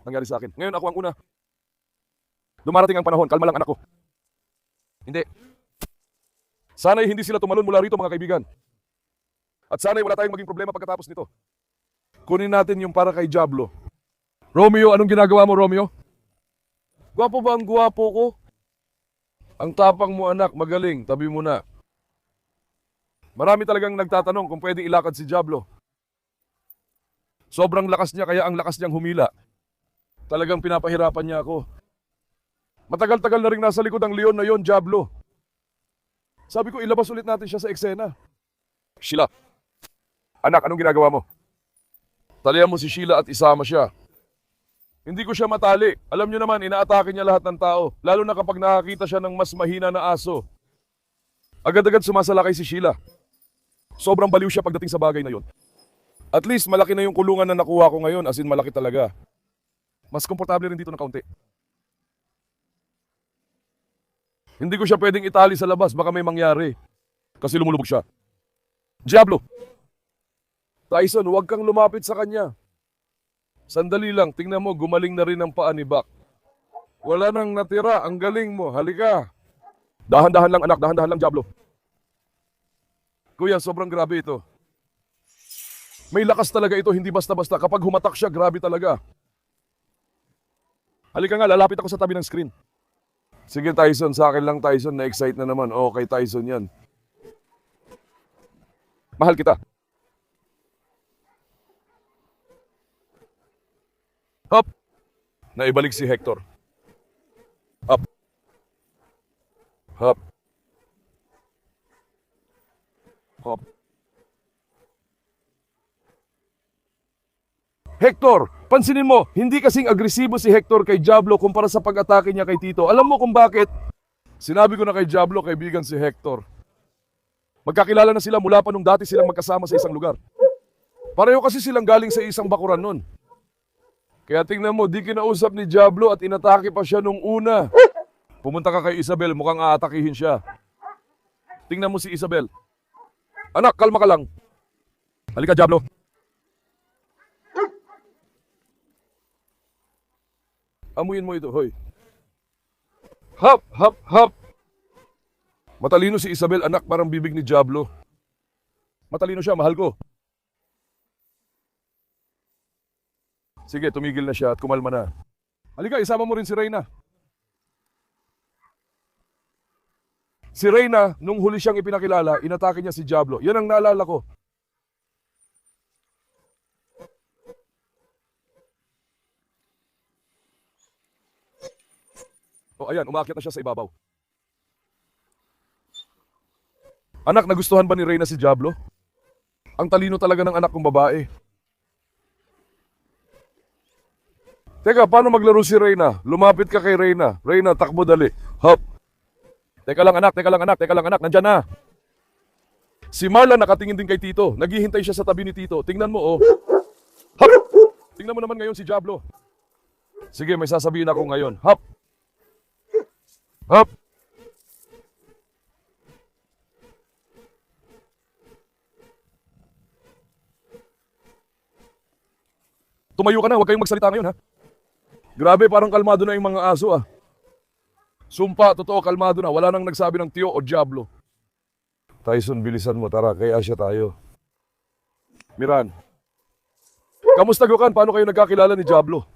nangyari sa akin. Ngayon ako ang una. Dumarating ang panahon, kalma lang anak ko. Hindi. Sana'y hindi sila tumalon mula rito mga kaibigan. At sana'y wala tayong maging problema pagkatapos nito. Kunin natin yung para kay Diablo. Romeo, anong ginagawa mo, Romeo? Gwapo ba ang gwapo ko? Ang tapang mo anak, magaling, tabi mo na. Marami talagang nagtatanong kung pwedeng ilakad si Diablo. Sobrang lakas niya kaya ang lakas niyang humila. Talagang pinapahirapan niya ako. Matagal-tagal na rin nasa likod ang leon na yon, Diablo. Sabi ko, ilabas ulit natin siya sa eksena. Sheila, anak, anong ginagawa mo? Talihan mo si Sheila at isama siya. Hindi ko siya matali. Alam niyo naman, inaatake niya lahat ng tao. Lalo na kapag nakakita siya ng mas mahina na aso. Agad-agad sumasalakay si Sheila. Sobrang baliw siya pagdating sa bagay na yon. At least, malaki na yung kulungan na nakuha ko ngayon, as in malaki talaga. Mas komportable rin dito ng kaunti. Hindi ko siya pwedeng itali sa labas, baka may mangyari. Kasi lumulubog siya. Diablo! Tyson, huwag kang lumapit sa kanya. Sandali lang, tingnan mo, gumaling na rin ang paa ni Buck. Wala nang natira, ang galing mo, halika. Dahan-dahan lang anak, dahan-dahan lang Diablo. Kuya, sobrang grabe ito. May lakas talaga ito, hindi basta-basta. Kapag humatak siya, grabe talaga. Halika nga, lalapit ako sa tabi ng screen. Sige Tyson, sa akin lang Tyson, na-excite na naman. Okay Tyson yan. Mahal kita. Hop! Naibalik si Hector. Hop. Hop. Hop. Hector, pansinin mo, hindi kasing agresibo si Hector kay Diablo kumpara sa pag-atake niya kay Tito. Alam mo kung bakit? Sinabi ko na kay Diablo, kaibigan si Hector. Magkakilala na sila mula pa nung dati silang magkasama sa isang lugar. Pareho kasi silang galing sa isang bakuran nun. Kaya tingnan mo, di kinausap ni Diablo at inatake pa siya nung una. Pumunta ka kay Isabel, mukhang aatakihin siya. Tingnan mo si Isabel. Anak, kalma ka lang. Halika Diablo. Amuyin mo ito, hoy. Hop, hop, hop. Matalino si Isabel, anak, parang bibig ni Diablo. Matalino siya, mahal ko. Sige, tumigil na siya at kumalma na. Halika, isama mo rin si Reyna. Si Reyna, nung huli siyang ipinakilala, inatake niya si Diablo. Yan ang naalala ko. O ayan, umakyat na siya sa ibabaw. Anak, nagustuhan ba ni Reyna si Diablo? Ang talino talaga ng anak kong babae. Teka, paano maglaro si Reyna? Lumapit ka kay Reyna. Reyna, takbo dali. Hop. Teka lang anak, teka lang anak, teka lang anak, nandyan na. Si Marla nakatingin din kay Tito. Naghihintay siya sa tabi ni Tito. Tingnan mo oh. Hop. Tingnan mo naman ngayon si Diablo. Sige, may sasabihin ako ngayon. Hop. Hop! Tumayo ka na, huwag kayong magsalita ngayon ha. Grabe, parang kalmado na yung mga aso ah. Sumpa, totoo, kalmado na. Wala nang nagsabi ng tiyo o Diablo. Tyson, bilisan mo, tara, kay Asya tayo. Miran. Kamusta Gokan? Paano kayo nagkakilala ni Diablo?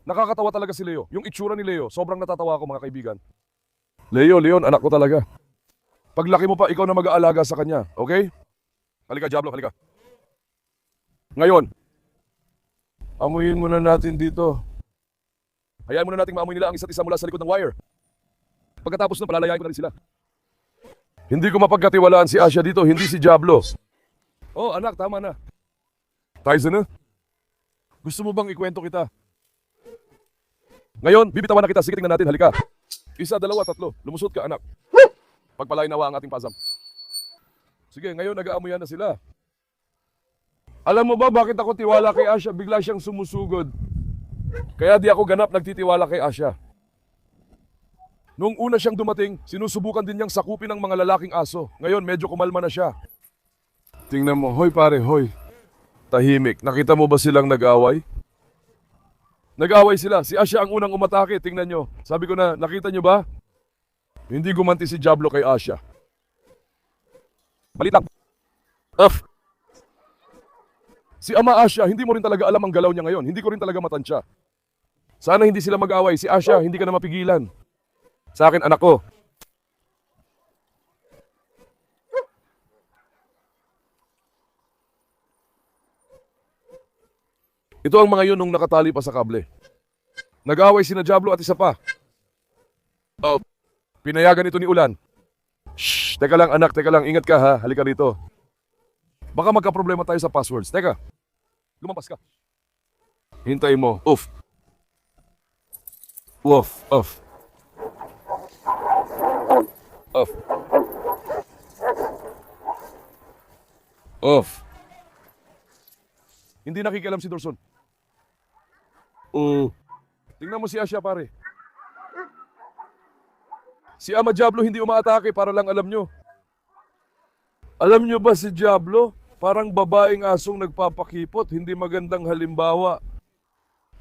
Nakakatawa talaga si Leo. Yung itsura ni Leo, sobrang natatawa ako mga kaibigan. Leo, Leon, anak ko talaga. Paglaki mo pa, ikaw na mag-aalaga sa kanya, okay? Halika, Diablo, halika. Ngayon, amuyin muna natin dito. Hayaan muna natin maamoy nila ang isa't isa mula sa likod ng wire. Pagkatapos nun, palalayain ko na rin sila. Hindi ko mapagkatiwalaan si Asya dito, hindi si Diablo. Oh, anak, tama na. Tyson na? Gusto mo bang ikwento kita? Ngayon, bibitawan na kita. Sige, tingnan natin. Halika. Isa, dalawa, tatlo. Lumusot ka, anak. Pagpalain nawa ang ating pasam. Sige, ngayon nag-aamuyan na sila. Alam mo ba bakit ako tiwala kay Asya? Bigla siyang sumusugod. Kaya di ako ganap nagtitiwala kay Asya. Noong una siyang dumating, sinusubukan din niyang sakupin ng mga lalaking aso. Ngayon, medyo kumalma na siya. Tingnan mo, hoy pare, hoy. Tahimik. Nakita mo ba silang nag-away? Nag-away sila. Si Asya ang unang umatake. Tingnan nyo. Sabi ko na, nakita nyo ba? Hindi gumanti si Diablo kay Asya. Balitang. Uff. Si Ama Asya, hindi mo rin talaga alam ang galaw niya ngayon. Hindi ko rin talaga matansya. Sana hindi sila mag-away. Si Asya, hindi ka na mapigilan. Sa akin, anak ko. Ito ang mga yun nung nakatali pa sa kable. Nag-away sina Diablo at isa pa. Oh, pinayagan ito ni Ulan. Shh, teka lang anak, teka lang. Ingat ka ha. Halika rito. Baka magka-problema tayo sa passwords. Teka. Lumampas ka. Hintayin mo. Oof. Woof. Off. Off. Off. Hindi nakikialam si Dorson. Tingnan mo si Asya, pare. Si Ama Diablo hindi umaatake para lang alam nyo. Alam nyo ba si Diablo? Parang babaeng asong nagpapakipot, hindi magandang halimbawa.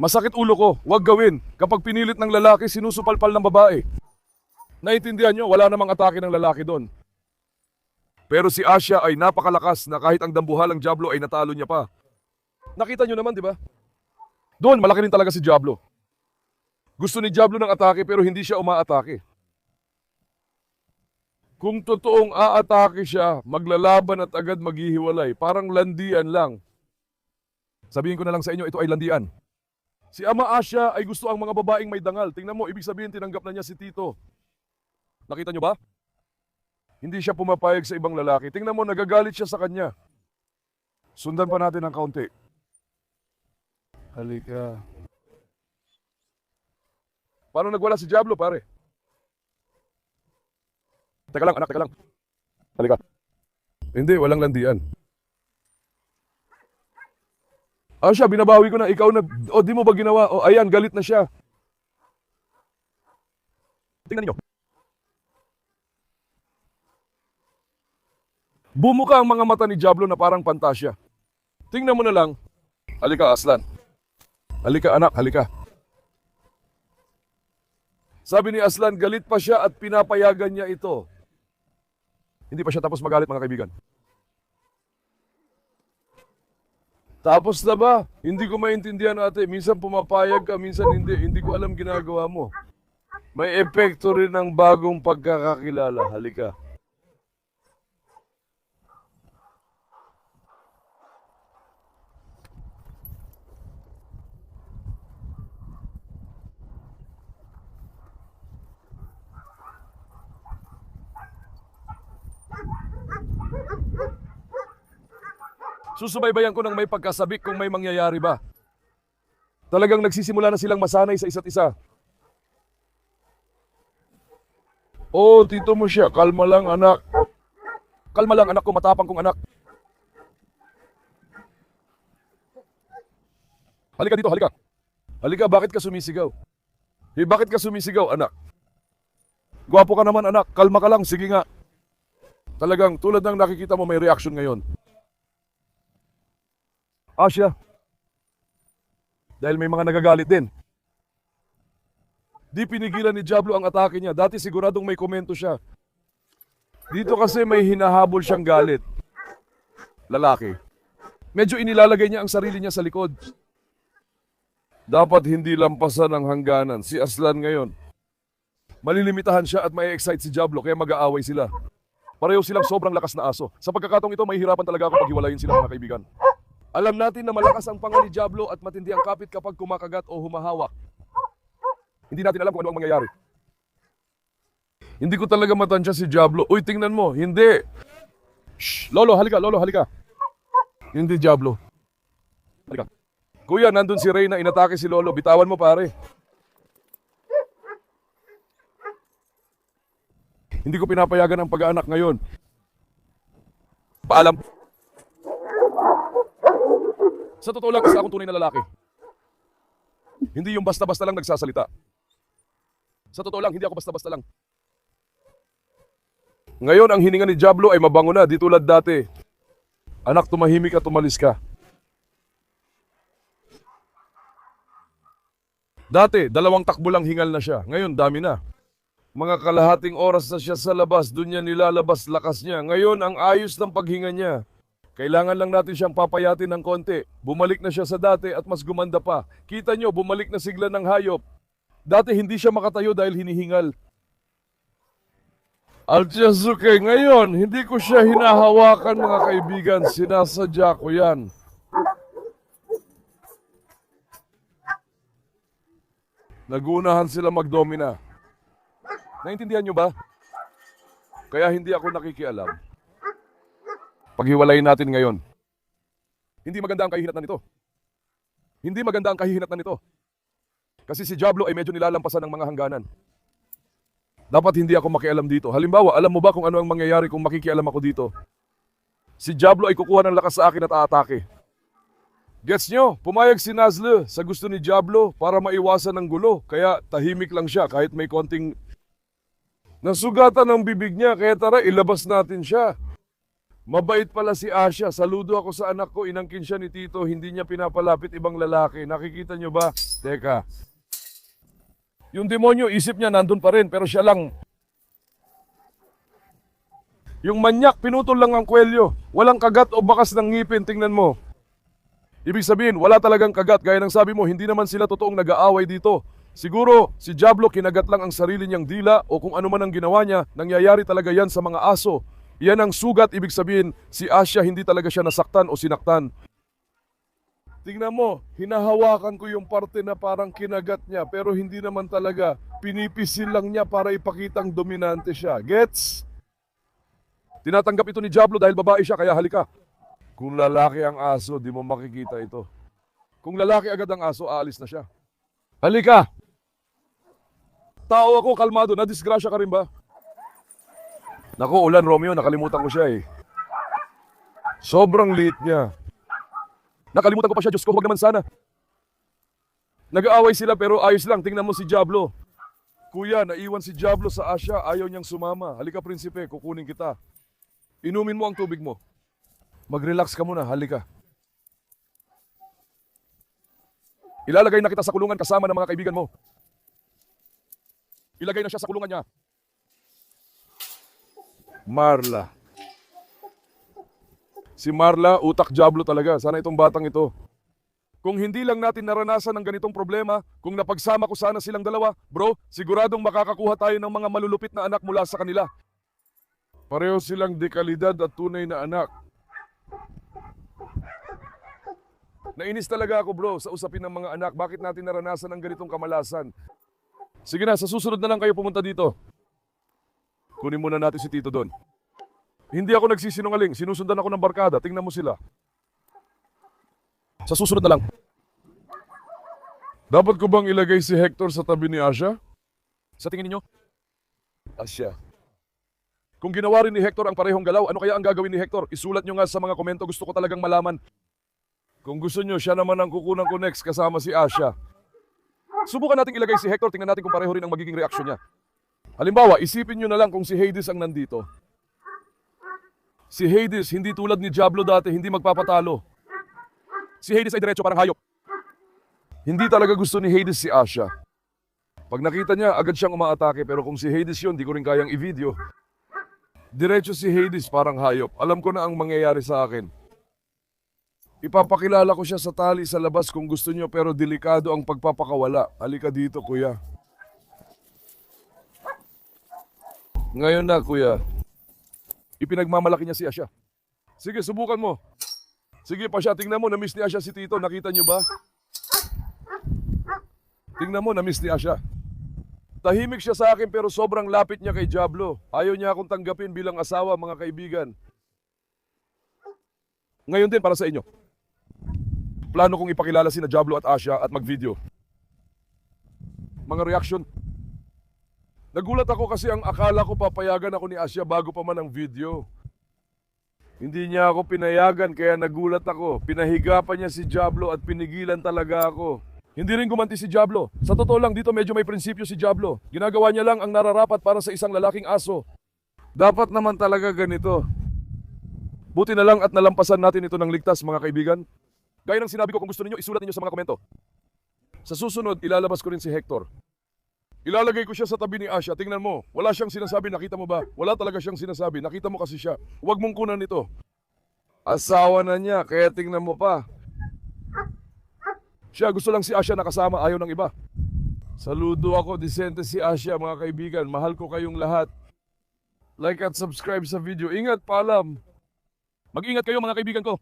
Masakit ulo ko, wag gawin. Kapag pinilit ng lalaki, sinusupalpal ng babae. Naintindihan nyo, wala namang atake ng lalaki doon. Pero si Asya ay napakalakas na kahit ang dambuhalang Diablo ay natalo niya pa. Nakita nyo naman, di ba? Doon, malaki rin talaga si Diablo. Gusto ni Diablo ng atake pero hindi siya umaatake. Kung totoong aatake siya, maglalaban at agad maghihiwalay. Parang landian lang. Sabihin ko na lang sa inyo, ito ay landian. Si Ama Asya ay gusto ang mga babaeng may dangal. Tingnan mo, ibig sabihin tinanggap na niya si Tito. Nakita nyo ba? Hindi siya pumapayag sa ibang lalaki. Tingnan mo, nagagalit siya sa kanya. Sundan pa natin ng kaunti. Halika. Paano nagwala si Diablo, pare? Teka lang, anak, teka lang. Halika. Hindi, walang landian. Asya, binabawi ko na. Ikaw na, di mo ba ginawa? Ayan, galit na siya. Tingnan niyo. Bumuka ang mga mata ni Diablo na parang pantasya. Tingnan mo na lang. Halika, Aslan. Halika, anak, halika. Sabi ni Aslan, galit pa siya at pinapayagan niya ito. Hindi pa siya tapos magalit, mga kaibigan. Tapos na ba? Hindi ko maintindihan, ate. Minsan pumapayag ka, minsan hindi. Hindi ko alam ginagawa mo. May epekto rin ng bagong pagkakakilala. Halika. Susubaybayan ko ng may pagkasabik kung may mangyayari ba. Talagang nagsisimula na silang masanay sa isa't isa. Tito mo siya. Kalma lang, anak. Kalma lang, anak ko. Matapang kong anak. Halika dito, halika. Halika, bakit ka sumisigaw? Bakit ka sumisigaw, anak? Gwapo ka naman, anak. Kalma ka lang, sige nga. Talagang tulad ng nakikita mo may reaction ngayon. Asya. Dahil may mga nagagalit din. Di pinigilan ni Diablo ang atake niya. Dati siguradong may komento siya. Dito kasi may hinahabol siyang galit. Lalaki. Medyo inilalagay niya ang sarili niya sa likod. Dapat hindi lampasan ang hangganan. Si Aslan ngayon. Malilimitahan siya at may excite si Diablo kaya mag-aaway sila. Pareho silang sobrang lakas na aso. Sa pagkakataong ito, mahihirapan talaga ako paghiwalayin sila, mga kaibigan. Alam natin na malakas ang panga ni Diablo at matindi ang kapit kapag kumakagat o humahawak. Hindi natin alam kung ano ang mangyayari. Hindi ko talaga matansya si Diablo. Uy, tingnan mo. Hindi. Shh, Lolo, halika. Lolo, halika. Hindi, Diablo. Halika. Kuya, nandun si Reyna. Inatake si Lolo. Bitawan mo, pare. Hindi ko pinapayagan ang pag-aanak ngayon. Paalam. Sa totoo lang, isa akong tunay na lalaki. Hindi yung basta-basta lang nagsasalita. Sa totoo lang, hindi ako basta-basta lang. Ngayon, ang hininga ni Diablo ay mabango na, di tulad dati. Anak, tumahimik at tumalis ka. Dati, 2 takbo lang hingal na siya. Ngayon, dami na. Mga kalahating oras na siya sa labas, doon niya nilalabas lakas niya. Ngayon, ang ayos ng paghinga niya. Kailangan lang natin siyang papayatin ng konti. Bumalik na siya sa dati at mas gumanda pa. Kita nyo, bumalik na sigla ng hayop. Dati hindi siya makatayo dahil hinihingal. Alchiazuke, ngayon, hindi ko siya hinahawakan mga kaibigan. Sinasadya ko yan. Nagunahan sila magdomina. Naintindihan nyo ba? Kaya hindi ako nakikialam. Paghiwalayin natin ngayon. Hindi maganda ang kahihinatnan nito. Hindi maganda ang kahihinatnan nito. Kasi si Diablo ay medyo nilalampasan ng mga hangganan. Dapat hindi ako makialam dito. Halimbawa, alam mo ba kung ano ang mangyayari kung makikialam ako dito? Si Diablo ay kukuha ng lakas sa akin at aatake. Gets nyo? Pumayag si Nazle sa gusto ni Diablo para maiwasan ng gulo. Kaya tahimik lang siya kahit may konting nasugatan ng bibig niya. Kaya tara, ilabas natin siya. Mabait pala si Asya. Saludo ako sa anak ko. Inangkin siya ni Tito. Hindi niya pinapalapit ibang lalaki. Nakikita nyo ba? Teka. Yung demonyo, isip niya nandun pa rin. Pero siya lang. Yung manyak, pinutol lang ang kwelyo. Walang kagat o bakas ng ngipin. Tingnan mo. Ibig sabihin, wala talagang kagat. Gaya ng sabi mo, hindi naman sila totoong nag-aaway dito. Siguro, si Diablo kinagat lang ang sarili niyang dila o kung ano man ang ginawa niya, nangyayari talaga yan sa mga aso. Yan ang sugat, ibig sabihin, si Asya hindi talaga siya nasaktan o sinaktan. Tingnan mo, hinahawakan ko yung parte na parang kinagat niya, pero hindi naman talaga. Pinipisil lang niya para ipakitang dominante siya. Gets? Tinatanggap ito ni Diablo dahil babae siya, kaya halika. Kung lalaki ang aso, di mo makikita ito. Kung lalaki agad ang aso, aalis na siya. Halika! Tao ako, kalmado, nadisgrasya ka rin ba? Naku, ulan Romeo, nakalimutan ko siya eh. Sobrang liit niya. Nakalimutan ko pa siya, Diyos ko, huwag naman sana. Nag-aaway sila pero ayos lang, tingnan mo si Diablo. Kuya, naiwan si Diablo sa Asya, ayaw niyang sumama. Halika prinsipe, kukunin kita. Inumin mo ang tubig mo. Mag-relax ka muna, halika. Ilalagay na kita sa kulungan kasama ng mga kaibigan mo. Ilagay na siya sa kulungan niya. Marla. Si Marla, utak Diablo talaga. Sana itong batang ito. Kung hindi lang natin naranasan ng ganitong problema, kung napagsama ko sana silang dalawa, bro, siguradong makakakuha tayo ng mga malulupit na anak mula sa kanila. Pareho silang dekalidad at tunay na anak. Nainis talaga ako bro sa usapin ng mga anak. Bakit natin naranasan ng ganitong kamalasan? Sige na, sa susunod na lang kayo pumunta dito. Kunin muna natin si Tito doon. Hindi ako nagsisinungaling. Sinusundan ako ng barkada. Tingnan mo sila. Sa susunod na lang. Dapat ko bang ilagay si Hector sa tabi ni Asya? Sa tingin niyo? Asya. Kung ginawa rin ni Hector ang parehong galaw, ano kaya ang gagawin ni Hector? Isulat nyo nga sa mga komento. Gusto ko talagang malaman. Kung gusto nyo, siya naman ang kukunan ko next kasama si Asya. Subukan natin ilagay si Hector. Tingnan natin kung pareho rin ang magiging reaksyon niya. Halimbawa, isipin nyo na lang kung si Hades ang nandito. Si Hades, hindi tulad ni Diablo dati, hindi magpapatalo. Si Hades ay diretso parang hayop. Hindi talaga gusto ni Hades si Asya. Pag nakita niya, agad siyang umaatake. Pero kung si Hades yun, di ko rin kayang i-video. Diretso si Hades parang hayop. Alam ko na ang mangyayari sa akin. Ipapakilala ko siya sa tali sa labas kung gusto niyo, pero delikado ang pagpapakawala. Halika dito, kuya. Ngayon na, kuya. Ipinagmamalaki niya si Asya. Sige, subukan mo. Sige pa siya, tingnan mo, na-miss ni Asya si Tito. Nakita niyo ba? Tingnan mo, na-miss ni Asya. Tahimik siya sa akin pero sobrang lapit niya kay Diablo. Ayaw niya akong tanggapin bilang asawa, mga kaibigan. Ngayon din para sa inyo. Plano kong ipakilala sina Diablo at Asya at mag-video. Mga reaction. Nagulat ako kasi ang akala ko papayagan ako ni Asya bago pa man ang video. Hindi niya ako pinayagan kaya nagulat ako. Pinahiga pa niya si Diablo at pinigilan talaga ako. Hindi rin gumanti si Diablo. Sa totoo lang dito medyo may prinsipyo si Diablo. Ginagawa niya lang ang nararapat para sa isang lalaking aso. Dapat naman talaga ganito. Buti na lang at nalampasan natin ito ng ligtas mga kaibigan. Gaya ng sinabi ko, kung gusto niyo isulat niyo sa mga komento. Sa susunod, ilalabas ko rin si Hector. Ilalagay ko siya sa tabi ni Asha. Tingnan mo, wala siyang sinasabi, nakita mo ba? Wala talaga siyang sinasabi, nakita mo kasi siya. Huwag mong kunan ito. Asawa na niya, kaya tingnan mo pa. Siya, gusto lang si Asha nakasama, ayaw ng iba. Saludo ako, disente si Asha, mga kaibigan. Mahal ko kayong lahat. Like at subscribe sa video. Ingat, paalam. Mag-ingat kayo mga kaibigan ko.